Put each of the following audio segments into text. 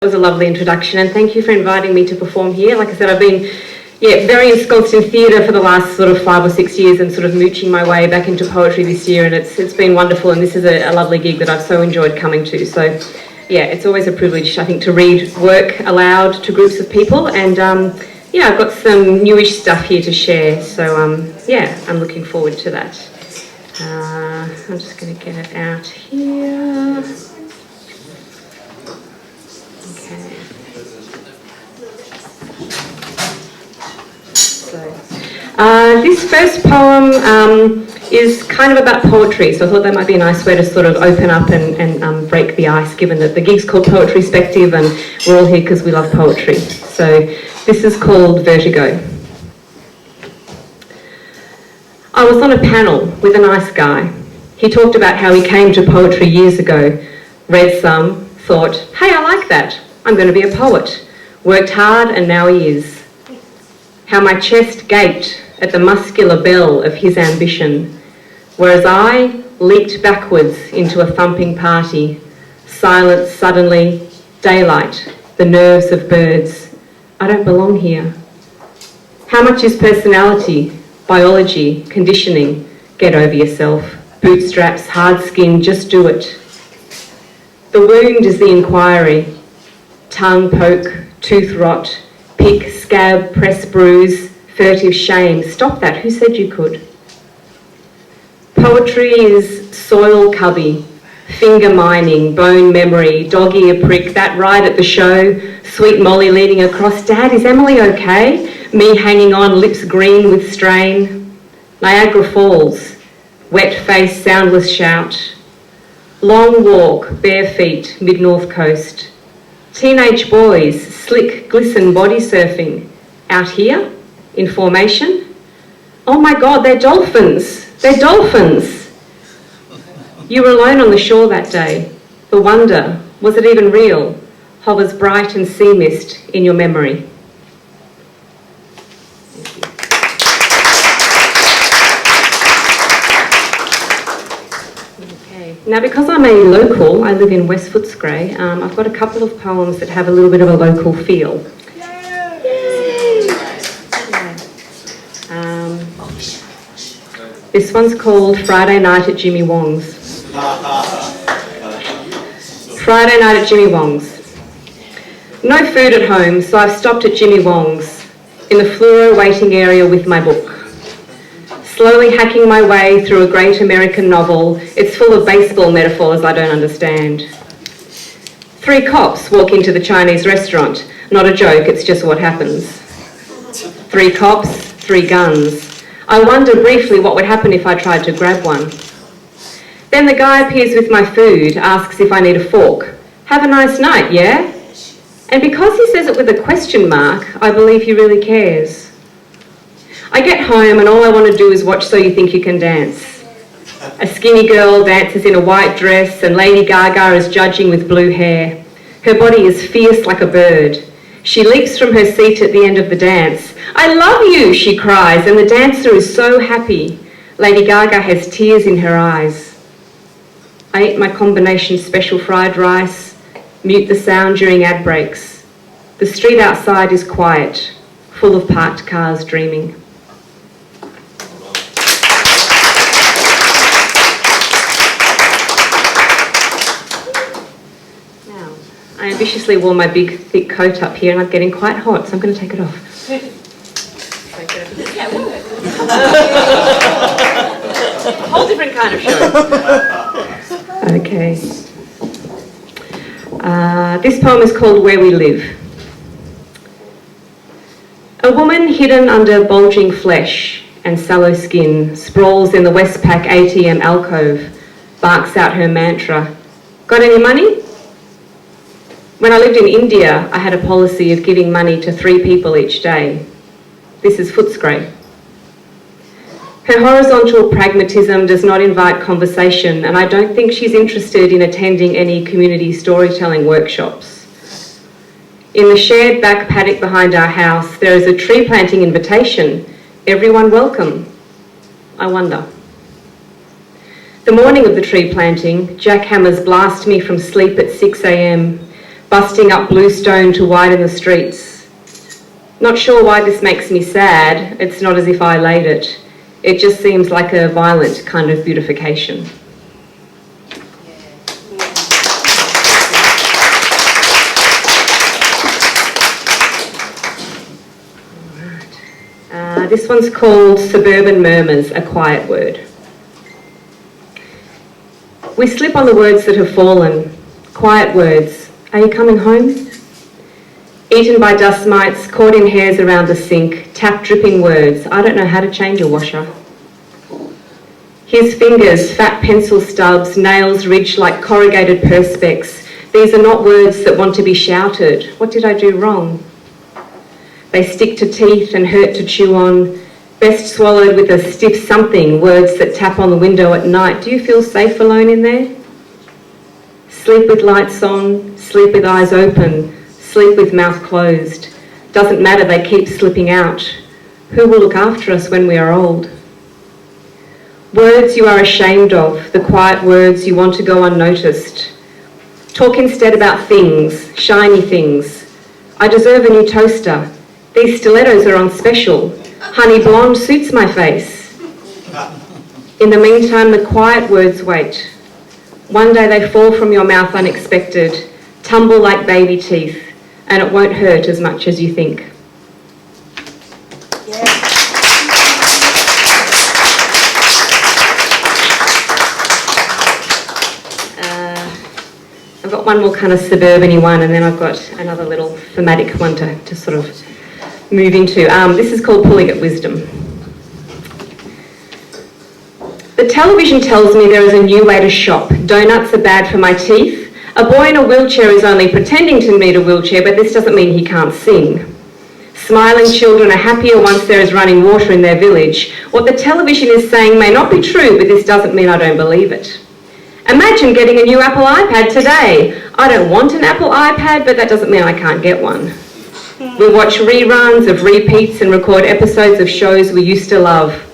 It was a lovely introduction, and thank you for inviting me to perform here. Like I said, I've been very ensconced in theatre for the last sort of 5 or 6 years and sort of mooching my way back into poetry this year, and it's been wonderful, and this is a lovely gig that I've so enjoyed coming to. So yeah, it's always a privilege, I think, to read work aloud to groups of people, and I've got some newish stuff here to share, so I'm looking forward to that. I'm just going to get it out here. This first poem is kind of about poetry, so I thought that might be a nice way to sort of open up and break the ice, given that the gig's called Poetryspective and we're all here because we love poetry. So this is called Vertigo. I was on a panel with a nice guy. He talked about how he came to poetry years ago, read some, thought, hey, I like that, I'm going to be a poet. Worked hard and now he is. How my chest gaped at the muscular bell of his ambition, whereas I leaped backwards into a thumping party, silence suddenly, daylight, the nerves of birds. I don't belong here. How much is personality, biology, conditioning? Get over yourself. Bootstraps, hard skin, just do it. The wound is the inquiry. Tongue poke, tooth rot, pick, scab, press, bruise, furtive shame. Stop that, who said you could? Poetry is soil cubby, finger mining, bone memory, dog ear prick, that ride at the show, sweet Molly leaning across, Dad, is Emilie okay? Me hanging on, lips green with strain. Niagara Falls, wet face, soundless shout. Long walk, bare feet, mid-north coast. Teenage boys, slick, glisten body surfing. Out here, in formation. Oh my God, they're dolphins. They're dolphins. You were alone on the shore that day. The wonder, was it even real, hovers bright and sea mist in your memory. Now, because I'm a local, I live in West Footscray, I've got a couple of poems that have a little bit of a local feel. This one's called Friday Night at Jimmy Wong's. Friday night at Jimmy Wong's. No food at home, so I've stopped at Jimmy Wong's in the fluoro waiting area with my book. Slowly hacking my way through a great American novel, it's full of baseball metaphors I don't understand. 3 cops walk into the Chinese restaurant. Not a joke, it's just what happens. 3 cops, 3 guns. I wonder briefly what would happen if I tried to grab one. Then the guy appears with my food, asks if I need a fork. Have a nice night, yeah? And because he says it with a question mark, I believe he really cares. I get home and all I want to do is watch So You Think You Can Dance. A skinny girl dances in a white dress and Lady Gaga is judging with blue hair. Her body is fierce like a bird. She leaps from her seat at the end of the dance. I love you, she cries, and the dancer is so happy. Lady Gaga has tears in her eyes. I eat my combination special fried rice, mute the sound during ad breaks. The street outside is quiet, full of parked cars dreaming. I ambitiously wore my big, thick coat up here and I'm getting quite hot, so I'm going to take it off. A whole different kind of show. Okay. This poem is called Where We Live. A woman hidden under bulging flesh and sallow skin sprawls in the Westpac ATM alcove, barks out her mantra. Got any money? When I lived in India, I had a policy of giving money to 3 people each day. This is Footscray. Her horizontal pragmatism does not invite conversation, and I don't think she's interested in attending any community storytelling workshops. In the shared back paddock behind our house, there is a tree planting invitation. Everyone welcome. I wonder. The morning of the tree planting, jackhammers blast me from sleep at 6 a.m. busting up bluestone to widen the streets. Not sure why this makes me sad. It's not as if I laid it. It just seems like a violent kind of beautification. This one's called Suburban Murmurs, a quiet word. We slip on the words that have fallen. Quiet words. Are you coming home? Eaten by dust mites, caught in hairs around the sink, tap dripping words. I don't know how to change your washer. His fingers, fat pencil stubs, nails ridged like corrugated perspex. These are not words that want to be shouted. What did I do wrong? They stick to teeth and hurt to chew on, best swallowed with a stiff something, words that tap on the window at night. Do you feel safe alone in there? Sleep with lights on, sleep with eyes open, sleep with mouth closed. Doesn't matter, they keep slipping out. Who will look after us when we are old? Words you are ashamed of, the quiet words you want to go unnoticed. Talk instead about things, shiny things. I deserve a new toaster. These stilettos are on special. Honey blonde suits my face. In the meantime, the quiet words wait. One day they fall from your mouth unexpected, tumble like baby teeth, and it won't hurt as much as you think. I've got one more kind of suburban-y one, and then I've got another little thematic one to sort of move into. This is called Pulling at Wisdom. The television tells me there is a new way to shop. Donuts are bad for my teeth. A boy in a wheelchair is only pretending to need a wheelchair, but this doesn't mean he can't sing. Smiling children are happier once there is running water in their village. What the television is saying may not be true, but this doesn't mean I don't believe it. Imagine getting a new Apple iPad today. I don't want an Apple iPad, but that doesn't mean I can't get one. We watch reruns of repeats and record episodes of shows we used to love.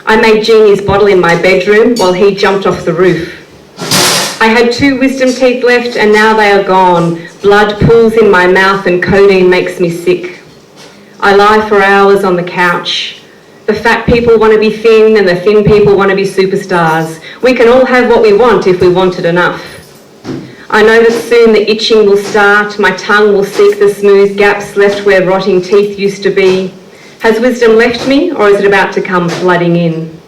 I made Jeannie's bottle in my bedroom while he jumped off the roof. I had 2 wisdom teeth left and now they are gone. Blood pools in my mouth and codeine makes me sick. I lie for hours on the couch. The fat people want to be thin and the thin people want to be superstars. We can all have what we want if we want it enough. I know that soon the itching will start, my tongue will seek the smooth gaps left where rotting teeth used to be. Has wisdom left me, or is it about to come flooding in?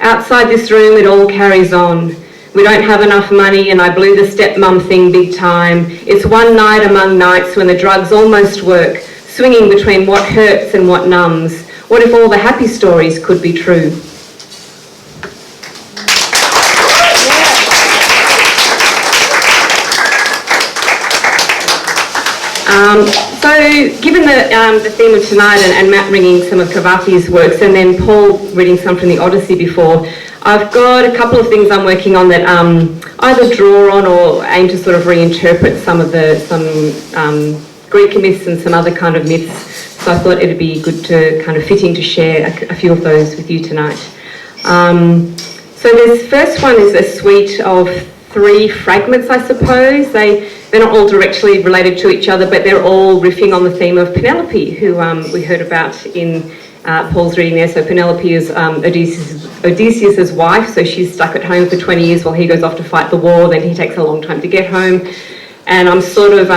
Outside this room it all carries on. We don't have enough money and I blew the stepmum thing big time. It's one night among nights when the drugs almost work, swinging between what hurts and what numbs. What if all the happy stories could be true? So given the theme of tonight and Matt reading some of Kavati's works and then Paul reading some from the Odyssey before, I've got a couple of things I'm working on that either draw on or aim to sort of reinterpret some Greek myths and some other kind of myths. So I thought it'd be good to kind of fitting to share a few of those with you tonight. So this first one is a suite of 3 fragments, I suppose. They're not all directly related to each other, but they're all riffing on the theme of Penelope, who we heard about in Paul's reading there. So Penelope is Odysseus' wife, so she's stuck at home for 20 years while he goes off to fight the war, then he takes a long time to get home. And I'm sort of,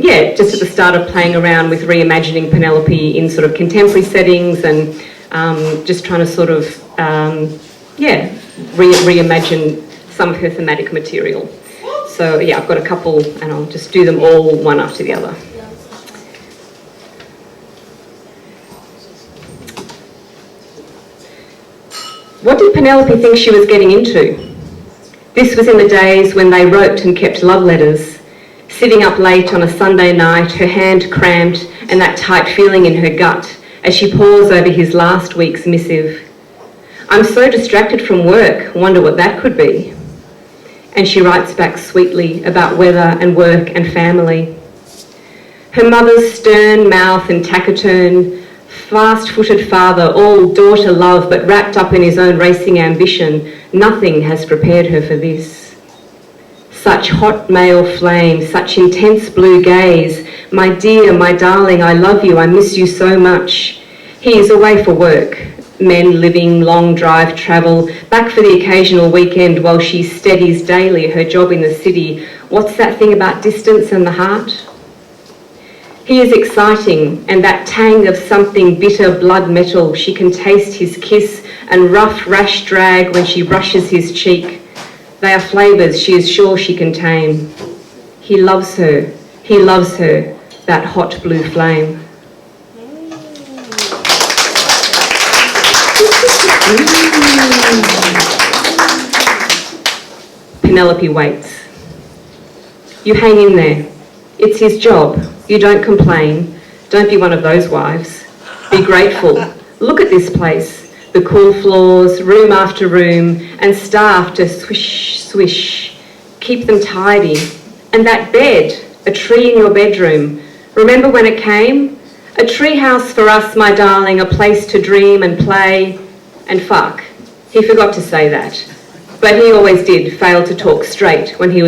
just at the start of playing around with reimagining Penelope in sort of contemporary settings and just trying to sort of, reimagine some of her thematic material. So yeah, I've got a couple and I'll just do them all one after the other. What did Penelope think she was getting into? This was in the days when they wrote and kept love letters, sitting up late on a Sunday night, her hand cramped and that tight feeling in her gut as she paused over his last week's missive. I'm so distracted from work, wonder what that could be. And she writes back sweetly about weather and work and family. Her mother's stern mouth and taciturn, fast-footed father, all daughter love but wrapped up in his own racing ambition, nothing has prepared her for this. Such hot male flame, such intense blue gaze. My dear, my darling, I love you, I miss you so much. He is away for work. Men living, long drive travel, back for the occasional weekend while she steadies daily her job in the city. What's that thing about distance and the heart? He is exciting, and that tang of something bitter blood metal. She can taste his kiss and rough rash drag when she brushes his cheek. They are flavours she is sure she can tame. He loves her, that hot blue flame. Penelope waits. You hang in there. It's his job. You don't complain. Don't be one of those wives. Be grateful. Look at this place. The cool floors, room after room, and staff to swish, swish. Keep them tidy. And that bed, a tree in your bedroom. Remember when it came? A tree house for us, my darling, a place to dream and play and fuck. He forgot to say that. But he always did fail to talk straight when he was